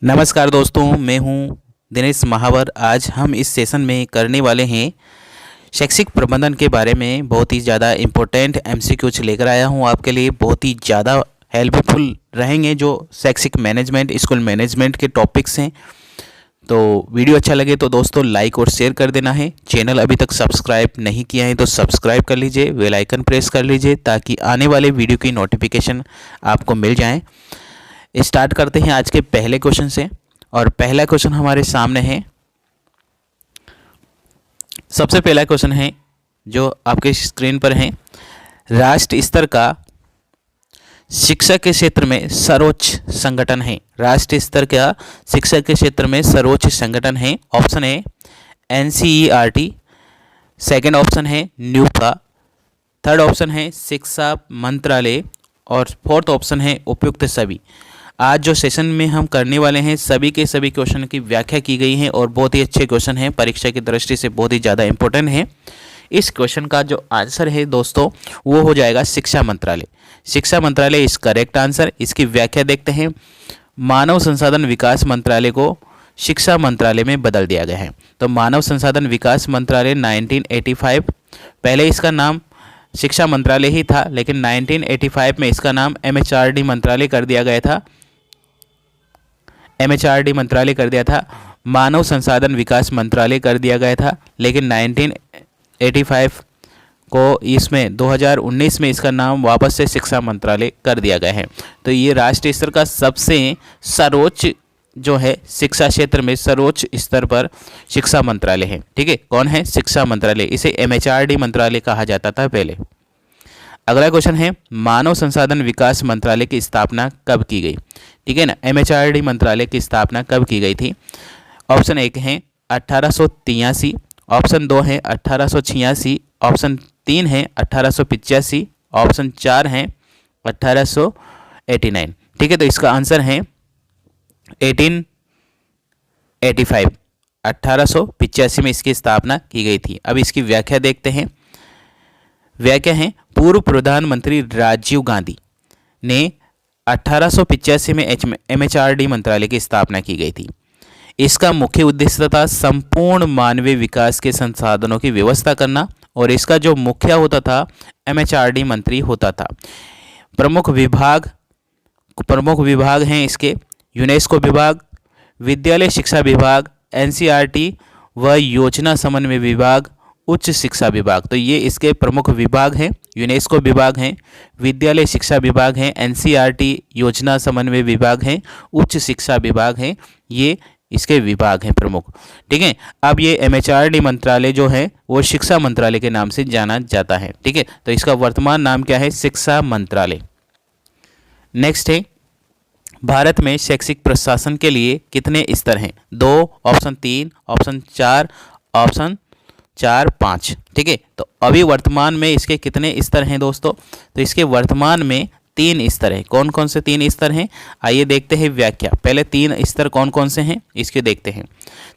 नमस्कार दोस्तों, मैं हूं दिनेश महावर। आज हम इस सेशन में करने वाले हैं शैक्षिक प्रबंधन के बारे में। बहुत ही ज़्यादा इम्पोर्टेंट एमसीक्यूज लेकर आया हूं आपके लिए, बहुत ही ज़्यादा हेल्पफुल रहेंगे जो शैक्षिक मैनेजमेंट, स्कूल मैनेजमेंट के टॉपिक्स हैं। तो वीडियो अच्छा लगे तो दोस्तों लाइक और शेयर कर देना है। चैनल अभी तक सब्सक्राइब नहीं किया है तो सब्सक्राइब कर लीजिए, बेल आइकन प्रेस कर लीजिए ताकि आने वाले वीडियो की नोटिफिकेशन आपको मिल जाए। स्टार्ट करते हैं आज के पहले क्वेश्चन से। और पहला क्वेश्चन हमारे सामने है। सबसे पहला क्वेश्चन है जो आपके स्क्रीन पर है। राष्ट्रीय स्तर का शिक्षा के क्षेत्र में सर्वोच्च संगठन है। राष्ट्रीय स्तर का शिक्षा के क्षेत्र में सर्वोच्च संगठन है। ऑप्शन है एनसीईआरटी, सेकंड ऑप्शन है न्यूपा, थर्ड ऑप्शन है शिक्षा मंत्रालय और फोर्थ ऑप्शन है उपयुक्त सभी। आज जो सेशन में हम करने वाले हैं सभी के सभी क्वेश्चन की व्याख्या की गई है और बहुत ही अच्छे क्वेश्चन हैं, परीक्षा की दृष्टि से बहुत ही ज़्यादा इंपॉर्टेंट है। इस क्वेश्चन का जो आंसर है दोस्तों वो हो जाएगा शिक्षा मंत्रालय। शिक्षा मंत्रालय इस करेक्ट आंसर। इसकी व्याख्या देखते हैं। मानव संसाधन विकास मंत्रालय को शिक्षा मंत्रालय में बदल दिया गया है। तो मानव संसाधन विकास मंत्रालय 1985, पहले इसका नाम शिक्षा मंत्रालय ही था, लेकिन 1985 में इसका नाम एमएचआरडी मंत्रालय कर दिया गया था। एमएचआरडी मंत्रालय कर दिया था, मानव संसाधन विकास मंत्रालय कर दिया गया था, लेकिन 1985 को इसमें 2019 में इसका नाम वापस से शिक्षा मंत्रालय कर दिया गया है। तो ये राष्ट्रीय स्तर का सबसे सर्वोच्च जो है शिक्षा क्षेत्र में सर्वोच्च स्तर पर शिक्षा मंत्रालय है। ठीक है, कौन है? शिक्षा मंत्रालय। इसे एमएचआरडी मंत्रालय कहा जाता था पहले। अगला क्वेश्चन है मानव संसाधन विकास मंत्रालय की स्थापना कब की गई? ठीक है ना, एमएचआरडी मंत्रालय की स्थापना कब की गई थी? ऑप्शन एक है 1883, ऑप्शन 2 है 1886, ऑप्शन 3 है 1885, ऑप्शन 4 है 1889। ठीक है, तो इसका आंसर है 1885। 1885 में इसकी स्थापना की गई थी। अब इसकी व्याख्या देखते हैं। व्याख्या है पूर्व प्रधानमंत्री राजीव गांधी ने 1885 में एमएचआरडी मंत्रालय की स्थापना की गई थी। इसका मुख्य उद्देश्य था संपूर्ण मानवीय विकास के संसाधनों की व्यवस्था करना और इसका जो मुखिया होता था एमएचआरडी मंत्री होता था। प्रमुख विभाग हैं इसके यूनेस्को विभाग, विद्यालय शिक्षा विभाग, एनसीईआरटी व योजना समन्वय विभाग, उच्च शिक्षा विभाग। तो ये इसके प्रमुख विभाग हैं। यूनेस्को विभाग हैं, विद्यालय शिक्षा विभाग हैं, एनसीईआरटी योजना समन्वय विभाग हैं, उच्च शिक्षा विभाग हैं। ये इसके विभाग हैं प्रमुख। ठीक है, अब ये एमएचआरडी मंत्रालय जो है वो शिक्षा मंत्रालय के नाम से जाना जाता है। ठीक है, तो इसका वर्तमान नाम क्या है? शिक्षा मंत्रालय। नेक्स्ट है भारत में शैक्षिक प्रशासन के लिए कितने स्तर हैं? 2, ऑप्शन 3, ऑप्शन 4, ऑप्शन 4, 5। ठीक है, तो अभी वर्तमान में इसके कितने स्तर हैं दोस्तों? तो इसके वर्तमान में 3 स्तर हैं। कौन कौन से 3 स्तर हैं? आइए देखते हैं व्याख्या। पहले 3 स्तर कौन कौन से हैं इसके देखते हैं।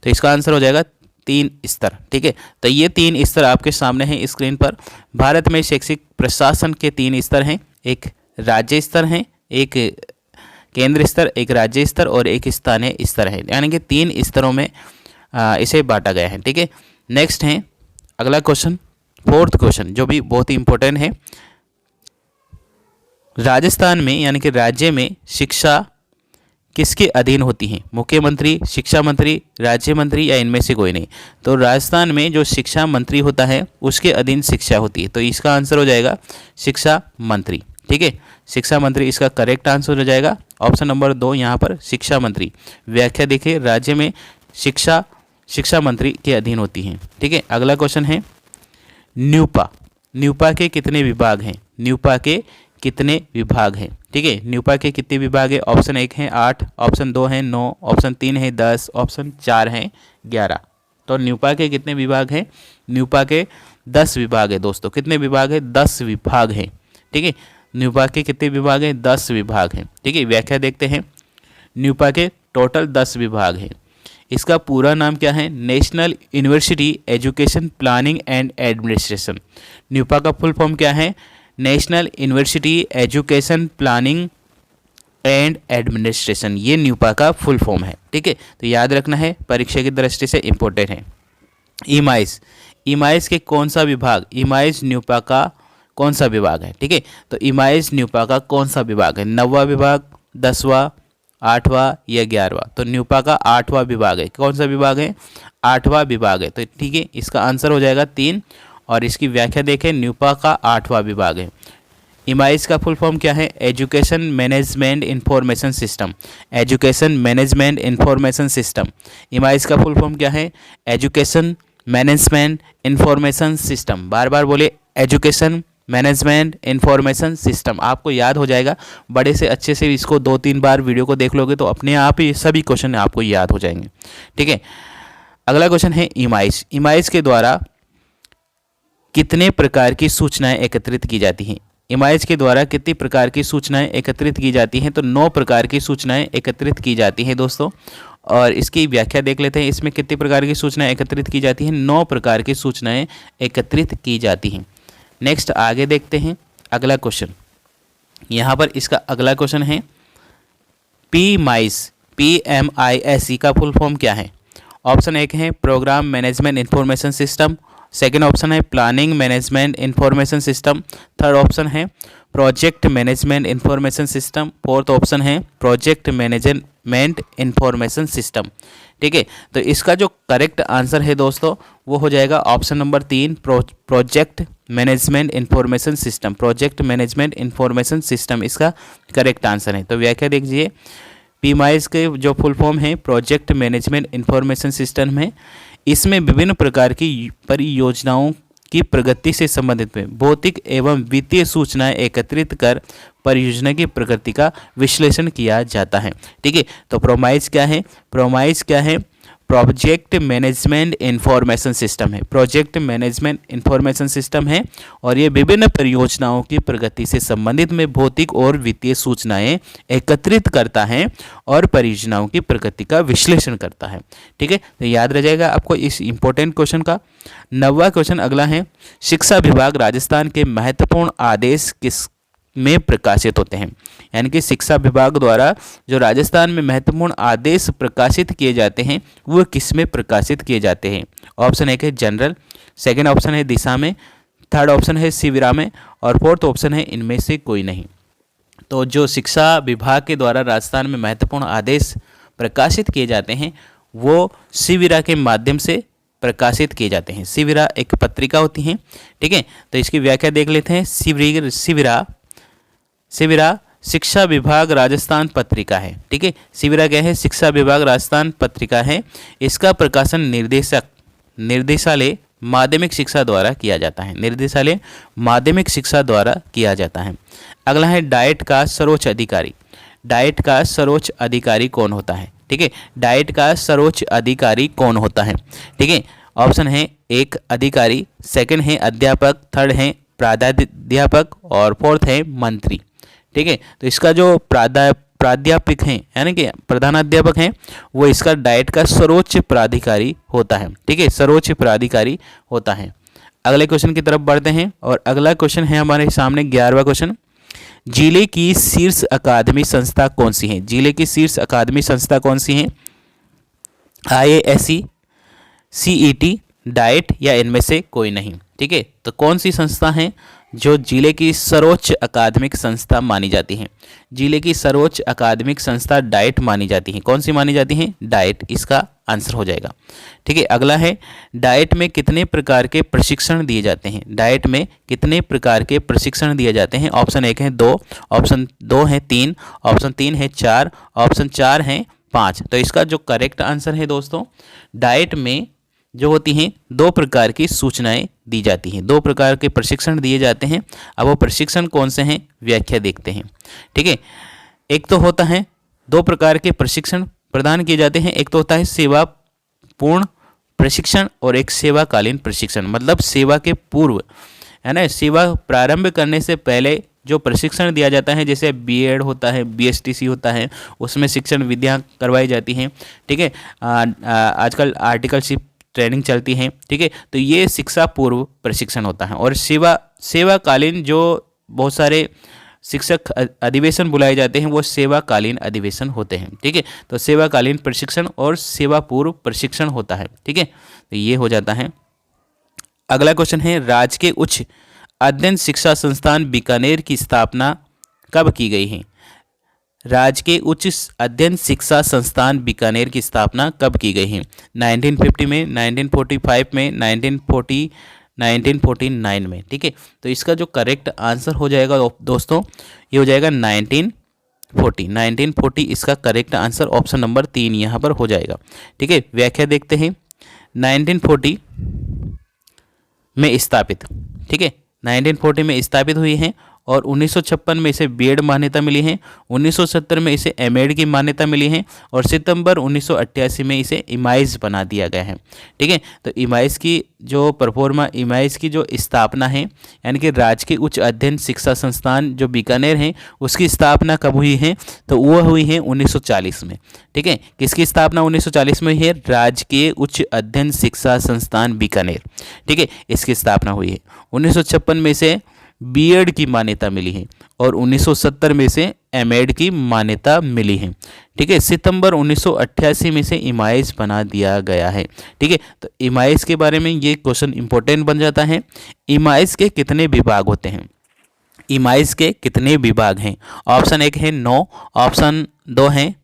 तो इसका आंसर हो जाएगा 3 स्तर। ठीक है, तो ये 3 स्तर आपके सामने हैं स्क्रीन पर। भारत में शैक्षिक प्रशासन के 3 स्तर हैं। एक राज्य स्तर है, एक केंद्र स्तर, एक राज्य स्तर और एक स्थानीय स्तर है। यानी कि 3 स्तरों में इसे बांटा गया है। ठीक है, नेक्स्ट है अगला क्वेश्चन, फोर्थ क्वेश्चन जो भी बहुत ही इंपॉर्टेंट है। राजस्थान में यानी कि राज्य में शिक्षा किसके अधीन होती है? मुख्यमंत्री, शिक्षा मंत्री, राज्य मंत्री या इनमें से कोई नहीं? तो राजस्थान में जो शिक्षा मंत्री होता है उसके अधीन शिक्षा होती है। तो इसका आंसर हो जाएगा शिक्षा मंत्री। ठीक है, शिक्षा मंत्री इसका करेक्ट आंसर हो जाएगा। ऑप्शन नंबर 2 यहाँ पर शिक्षा मंत्री। व्याख्या देखिए, राज्य में शिक्षा मंत्री के अधीन होती हैं। ठीक है, अगला क्वेश्चन है न्यूपा। न्यूपा के कितने विभाग हैं? न्यूपा के कितने विभाग हैं? ठीक है, न्यूपा के कितने विभाग है? ऑप्शन 1 है 8, ऑप्शन 2 है 9, ऑप्शन 3 है 10, ऑप्शन 4 है 11। तो न्यूपा के कितने विभाग हैं? न्यूपा के 10 विभाग है दोस्तों। कितने विभाग है? 10 विभाग हैं। ठीक है, न्यूपा के कितने विभाग हैं? 10 विभाग हैं। ठीक है, व्याख्या देखते हैं। न्यूपा के टोटल 10 विभाग हैं। इसका पूरा नाम क्या है? National university education planning and administration. NUEPA का फुल फॉर्म क्या है? National university education planning and administration, ये न्यूपा का फुल फॉर्म है। ठीक है, तो याद रखना है, परीक्षा की दृष्टि से इंपॉर्टेंट है। इमाइस, इमाइस के कौन सा विभाग, इमाइस न्यूपा का कौन सा विभाग है? ठीक है, तो इमाइस न्यूपा का कौन सा विभाग है? 9वां विभाग, 10वां, 8वां या 11वां? तो न्यूपा का 8वां विभाग है। कौन सा विभाग है? 8वां विभाग है। तो ठीक है, इसका आंसर हो जाएगा 3। और इसकी व्याख्या देखें, न्यूपा का 8वां विभाग है। इमाइस का फुल फॉर्म क्या है? Education management information system, education management information system. EMIS का फुल फॉर्म क्या है? Education management information system. बार बार बोले, एजुकेशन मैनेजमेंट इंफॉर्मेशन सिस्टम, आपको याद हो जाएगा। बड़े से अच्छे से इसको 2-3 बार वीडियो को देख लोगे तो अपने आप ही सभी क्वेश्चन आपको याद हो जाएंगे। ठीक है, अगला क्वेश्चन है इमाइस। इमाइस के द्वारा कितने प्रकार की सूचनाएं एकत्रित की जाती हैं? इमाइस के द्वारा कितनी प्रकार की सूचनाएं एकत्रित की जाती हैं? तो 9 प्रकार की सूचनाएं एकत्रित की जाती हैं दोस्तों। और इसकी व्याख्या देख लेते हैं, इसमें कितनी प्रकार की सूचनाएं एकत्रित की जाती हैं? 9 प्रकार की सूचनाएं एकत्रित की जाती हैं। नेक्स्ट आगे देखते हैं अगला क्वेश्चन। यहाँ पर इसका अगला क्वेश्चन है PMIS, PMIS का फुल फॉर्म क्या है? ऑप्शन 1 है program management information system, second option है planning management information system, third option है project management information system, fourth option है प्रोजेक्ट मैनेजमेंट इंफॉर्मेशन सिस्टम। ठीक है, तो इसका जो करेक्ट आंसर है दोस्तों वो हो जाएगा option number 3, project management information system. Project management information system इसका करेक्ट आंसर है। तो व्याख्या देखिए, PMIS के जो फुल फॉर्म है प्रोजेक्ट मैनेजमेंट इंफॉर्मेशन सिस्टम है। इसमें विभिन्न प्रकार की परियोजनाओं की प्रगति से संबंधित में भौतिक एवं वित्तीय सूचनाएं एकत्रित कर परियोजना की प्रगति का विश्लेषण किया जाता है। ठीक है, तो PMIS क्या है? PMIS क्या है? प्रोजेक्ट मैनेजमेंट इंफॉर्मेशन सिस्टम है। प्रोजेक्ट मैनेजमेंट इंफॉर्मेशन सिस्टम है और ये विभिन्न परियोजनाओं की प्रगति से संबंधित में भौतिक और वित्तीय सूचनाएं एकत्रित करता है और परियोजनाओं की प्रगति का विश्लेषण करता है। ठीक है, तो याद रह जाएगा आपको इस इंपॉर्टेंट क्वेश्चन का। 9वां क्वेश्चन अगला है, शिक्षा विभाग राजस्थान के महत्वपूर्ण आदेश किस में प्रकाशित होते हैं? यानी कि शिक्षा विभाग द्वारा जो राजस्थान में महत्वपूर्ण आदेश प्रकाशित किए जाते हैं वो किस में प्रकाशित किए जाते हैं? ऑप्शन 1 है जनरल, सेकंड ऑप्शन है दिशा में, थर्ड ऑप्शन है शिविरा में और फोर्थ ऑप्शन है इनमें से कोई नहीं। तो जो शिक्षा विभाग के द्वारा राजस्थान में महत्वपूर्ण आदेश प्रकाशित किए जाते हैं वो शिविरा के माध्यम से प्रकाशित किए जाते हैं। शिविरा एक पत्रिका होती है। ठीक है, तो इसकी व्याख्या देख लेते हैं। शिविरा शिक्षा विभाग राजस्थान पत्रिका है। ठीक है, शिविरा क्या है? शिक्षा विभाग राजस्थान पत्रिका है। इसका प्रकाशन निर्देशालय माध्यमिक शिक्षा द्वारा किया जाता है। निर्देशालय माध्यमिक शिक्षा द्वारा किया जाता है। अगला है डाइट का सर्वोच्च अधिकारी। डाइट का सर्वोच्च अधिकारी कौन होता है? ठीक है, डाइट का सर्वोच्च अधिकारी कौन होता है? ठीक है, ऑप्शन है 1 अधिकारी, सेकंड है अध्यापक, थर्ड है प्राध्यापक और फोर्थ है मंत्री। ठीक है, तो इसका जो प्राध्यापक हैं यानी कि प्रधानाध्यापक हैं वो इसका डाइट का सर्वोच्च प्राधिकारी होता है। ठीक है, सर्वोच्च प्राधिकारी होता है। अगले क्वेश्चन की तरफ बढ़ते हैं और अगला क्वेश्चन है हमारे सामने 11वां क्वेश्चन। जिले की शीर्ष अकादमी संस्था कौन सी है? जिले की शीर्ष अकादमी संस्था कौन सी है? IASE, CET, डाइट या इनमें से कोई नहीं। ठीक है, तो कौन सी संस्था है जो जिले की सर्वोच्च अकादमिक संस्था मानी जाती है? जिले की सर्वोच्च अकादमिक संस्था डाइट मानी जाती है। कौन सी मानी जाती है? डाइट इसका आंसर हो जाएगा। ठीक है, अगला है डाइट में कितने प्रकार के प्रशिक्षण दिए जाते हैं? डाइट में कितने प्रकार के प्रशिक्षण दिए जाते हैं? ऑप्शन 1 है 2, ऑप्शन 2 है 3, ऑप्शन 3 है 4, ऑप्शन 4 है 5। तो इसका जो करेक्ट आंसर है दोस्तों, डाइट में जो होती हैं 2 प्रकार की सूचनाएं दी जाती हैं, 2 प्रकार के प्रशिक्षण दिए जाते हैं। अब वो प्रशिक्षण कौन से हैं व्याख्या देखते हैं। ठीक है, एक तो होता है 2 प्रकार के प्रशिक्षण प्रदान किए जाते हैं। एक तो होता है सेवा पूर्ण प्रशिक्षण और एक सेवाकालीन प्रशिक्षण, मतलब सेवा के पूर्व है ना, सेवा प्रारंभ करने से पहले जो प्रशिक्षण दिया जाता है, जैसे B.Ed होता है, BSTC होता है, उसमें शिक्षण विधियाँ करवाई जाती हैं। ठीक है, आजकल आर्टिकलशिप ट्रेनिंग चलती है। ठीक है, तो ये शिक्षा पूर्व प्रशिक्षण होता है। और सेवाकालीन जो बहुत सारे शिक्षक अधिवेशन बुलाए जाते हैं वो सेवाकालीन अधिवेशन होते हैं। ठीक है, तो सेवाकालीन प्रशिक्षण और सेवा पूर्व प्रशिक्षण होता है। ठीक है, तो ये हो जाता है। अगला क्वेश्चन है, राजकीय उच्च अध्ययन शिक्षा संस्थान बीकानेर की स्थापना कब की गई है? राजकीय उच्च अध्ययन शिक्षा संस्थान बीकानेर की स्थापना कब की गई है? 1950 में, 1945 में, 1949 में। ठीक है, तो इसका जो करेक्ट आंसर हो जाएगा दोस्तों, ये हो जाएगा 1940 इसका करेक्ट आंसर ऑप्शन नंबर 3 यहाँ पर हो जाएगा। ठीक है, व्याख्या देखते हैं। 1940 में स्थापित, ठीक है, 1940 में स्थापित हुई है और 1956 में इसे बीएड मान्यता मिली है, 1970 में इसे एमएड की मान्यता मिली है और सितंबर 1988 में इसे इमाइज बना दिया गया है। ठीक है, तो इमाइज की जो इमाइज की जो स्थापना है, यानी कि राजकीय उच्च अध्ययन शिक्षा संस्थान जो बीकानेर है, उसकी स्थापना कब हुई है? तो वो हुई है 1940 में। ठीक है, किसकी स्थापना 1940 में हुई है? राजकीय उच्च अध्ययन शिक्षा संस्थान बीकानेर। ठीक है, इसकी स्थापना हुई है। 1956 में इसे बीएड की मान्यता मिली है और 1970 में से एमएड की मान्यता मिली है। ठीक है, सितंबर 1988 में से इमाइज बना दिया गया है। ठीक है, तो इमाइज के बारे में ये क्वेश्चन इंपॉर्टेंट बन जाता है। इमाइज के कितने विभाग होते हैं? इमाइज के कितने विभाग हैं? ऑप्शन 1 है 9, ऑप्शन 2 है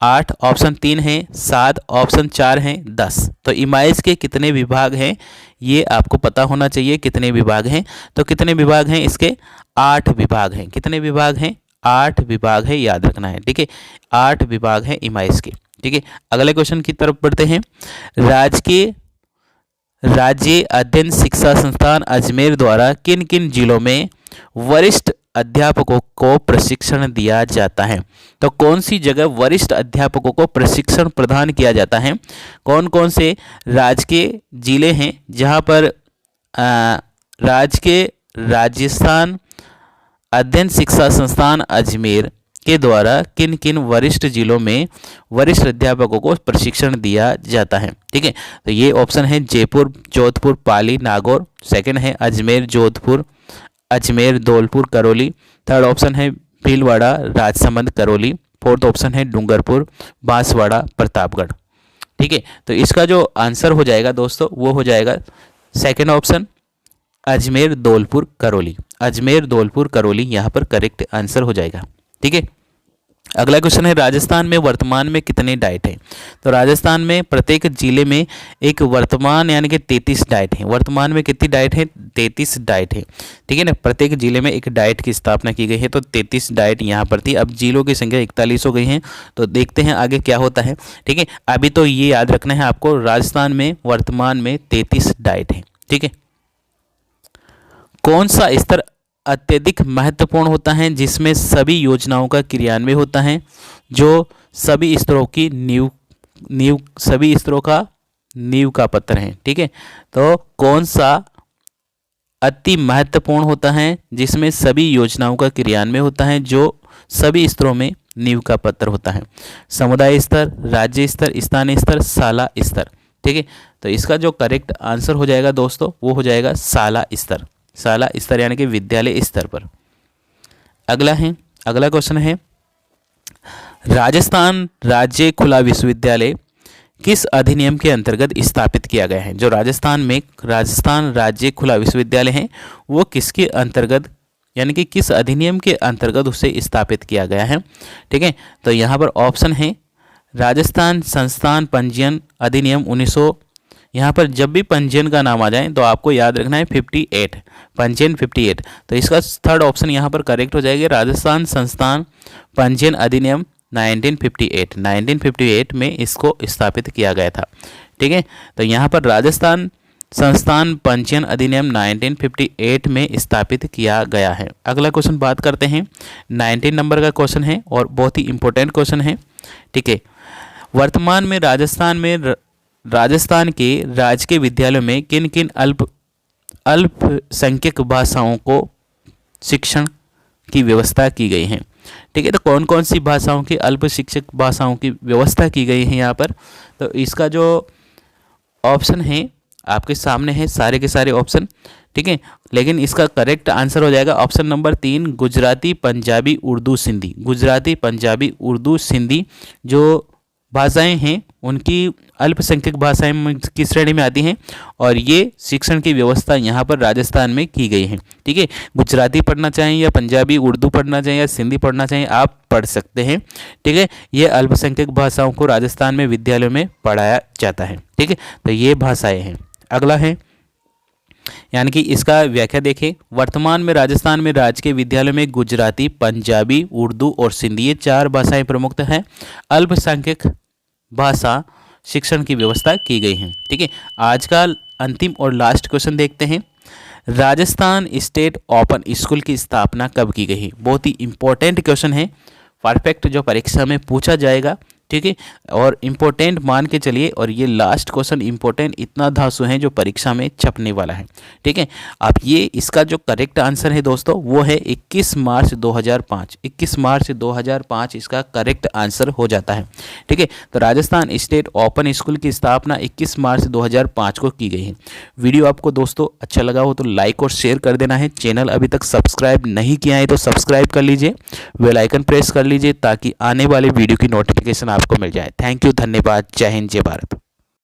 8, ऑप्शन 3 है 7, ऑप्शन 4 है 10। तो इमाइज के कितने विभाग हैं ये आपको पता होना चाहिए। कितने विभाग हैं? तो कितने विभाग हैं इसके? 8 विभाग हैं। कितने विभाग हैं? 8 विभाग है, याद रखना है। ठीक है, 8 विभाग हैं इमाइज के। ठीक है, अगले क्वेश्चन की तरफ बढ़ते हैं। राज्य अध्ययन शिक्षा संस्थान अजमेर द्वारा किन किन जिलों में वरिष्ठ अध्यापकों को प्रशिक्षण दिया जाता है? तो कौन सी जगह वरिष्ठ अध्यापकों को प्रशिक्षण प्रदान किया जाता है? कौन कौन से राजकीय जिले हैं जहां पर राजस्थान अध्ययन शिक्षा संस्थान अजमेर के द्वारा किन किन वरिष्ठ जिलों में वरिष्ठ अध्यापकों को प्रशिक्षण दिया जाता है? ठीक है, तो ये ऑप्शन है जयपुर, जोधपुर, पाली, नागौर। सेकंड है अजमेर, जोधपुर, अजमेर, धौलपुर, करौली। थर्ड ऑप्शन है भीलवाड़ा, राजसमंद, करौली। फोर्थ ऑप्शन है डूंगरपुर, बांसवाड़ा, प्रतापगढ़। ठीक है, तो इसका जो आंसर हो जाएगा दोस्तों वो हो जाएगा सेकंड ऑप्शन, अजमेर, धौलपुर, करौली। अजमेर, धौलपुर, करौली यहाँ पर करेक्ट आंसर हो जाएगा। ठीक है, अगला क्वेश्चन है, राजस्थान में वर्तमान में कितने डाइट हैं? तो राजस्थान में प्रत्येक जिले में एक वर्तमान यानी कि 33 डाइट हैं। वर्तमान में कितनी डाइट है? 33 डाइट है। ठीक है ना, प्रत्येक जिले में एक डाइट की स्थापना की गई है, तो 33 डाइट यहाँ पर थी। अब जिलों की संख्या 41 हो गई है, तो देखते हैं आगे क्या होता है। ठीक है, अभी तो ये याद रखना है आपको, राजस्थान में वर्तमान में 33 डाइट है। ठीक है, कौन सा स्तर अत्यधिक महत्वपूर्ण होता है जिसमें सभी योजनाओं का क्रियान्वयन होता है, जो सभी स्तरों की सभी स्तरों का नींव का पत्थर है? ठीक है, तो कौन सा अति महत्वपूर्ण होता है जिसमें सभी योजनाओं का क्रियान्वयन होता है, जो सभी स्तरों में नींव का पत्थर होता है? समुदाय स्तर, राज्य स्तर, स्थानीय स्तर, शाला स्तर। ठीक है, तो इसका जो करेक्ट आंसर हो जाएगा दोस्तों वो हो जाएगा शाला स्तर। शाला स्तर यानी कि विद्यालय स्तर पर। अगला क्वेश्चन है, राजस्थान राज्य खुला विश्वविद्यालय किस अधिनियम के अंतर्गत स्थापित किया गया है? जो राजस्थान राज्य खुला विश्वविद्यालय है वो किसके अंतर्गत यानी कि किस अधिनियम के अंतर्गत उसे स्थापित किया गया है? ठीक है, तो यहाँ पर ऑप्शन है राजस्थान संस्थान पंजीयन अधिनियम 1900। यहाँ पर जब भी पंजीयन का नाम आ जाए तो आपको याद रखना है 58, पंजीयन 58। तो इसका थर्ड ऑप्शन यहाँ पर करेक्ट हो जाएगा, राजस्थान संस्थान पंजीयन अधिनियम 1958। 1958 में इसको स्थापित किया गया था। ठीक है, तो यहाँ पर राजस्थान संस्थान पंजीयन अधिनियम 1958 में स्थापित किया गया है। अगला क्वेश्चन बात करते हैं, 19 नंबर का क्वेश्चन है और बहुत ही इंपॉर्टेंट क्वेश्चन है। ठीक है, वर्तमान में राजस्थान के राजकीय विद्यालयों में किन किन अल्पसंख्यक भाषाओं को शिक्षण की व्यवस्था की गई है? ठीक है, तो कौन कौन सी भाषाओं की अल्पशिक्षक भाषाओं की व्यवस्था की गई है यहाँ पर? तो इसका जो ऑप्शन है आपके सामने है, सारे के सारे ऑप्शन। ठीक है। लेकिन इसका करेक्ट आंसर हो जाएगा ऑप्शन नंबर 3, गुजराती, पंजाबी, उर्दू, सिंधी। गुजराती, पंजाबी, उर्दू, सिंधी जो भाषाएं हैं उनकी अल्पसंख्यक भाषाएं की श्रेणी में आती हैं और ये शिक्षण की व्यवस्था यहाँ पर राजस्थान में की गई है। ठीक है, गुजराती पढ़ना चाहें या पंजाबी, उर्दू पढ़ना चाहें या सिंधी पढ़ना चाहें आप पढ़ सकते हैं। ठीक है, ये अल्पसंख्यक भाषाओं को राजस्थान में विद्यालयों में पढ़ाया जाता है। ठीक है, तो ये भाषाएं हैं। अगला है, यानी कि इसका व्याख्या देखें। वर्तमान में राजस्थान में राजकीय विद्यालयों में गुजराती, पंजाबी, उर्दू और सिंधी ये 4 भाषाएं प्रमुख हैं। अल्पसंख्यक भाषा शिक्षण की व्यवस्था की गई है। ठीक है, आज का अंतिम और लास्ट क्वेश्चन देखते हैं। राजस्थान स्टेट ओपन स्कूल की स्थापना कब की गई? बहुत ही इंपॉर्टेंट क्वेश्चन है, परफेक्ट जो परीक्षा में पूछा जाएगा। ठीक है, और इम्पोर्टेंट मान के चलिए, और ये लास्ट क्वेश्चन इम्पोर्टेंट इतना धांसू है जो परीक्षा में छपने वाला है। ठीक है, अब ये इसका जो करेक्ट आंसर है दोस्तों वो है 21 मार्च 2005। 21 मार्च 2005 इसका करेक्ट आंसर हो जाता है। ठीक है, तो राजस्थान स्टेट ओपन स्कूल की स्थापना 21 मार्च 2005 को की गई है। वीडियो आपको दोस्तों अच्छा लगा हो तो लाइक और शेयर कर देना है। चैनल अभी तक सब्सक्राइब नहीं किया है तो सब्सक्राइब कर लीजिए, बेल आइकन प्रेस कर लीजिए ताकि आने वाले वीडियो की नोटिफिकेशन आपको मिल जाए। थैंक यू, धन्यवाद, जय हिंद, जय भारत।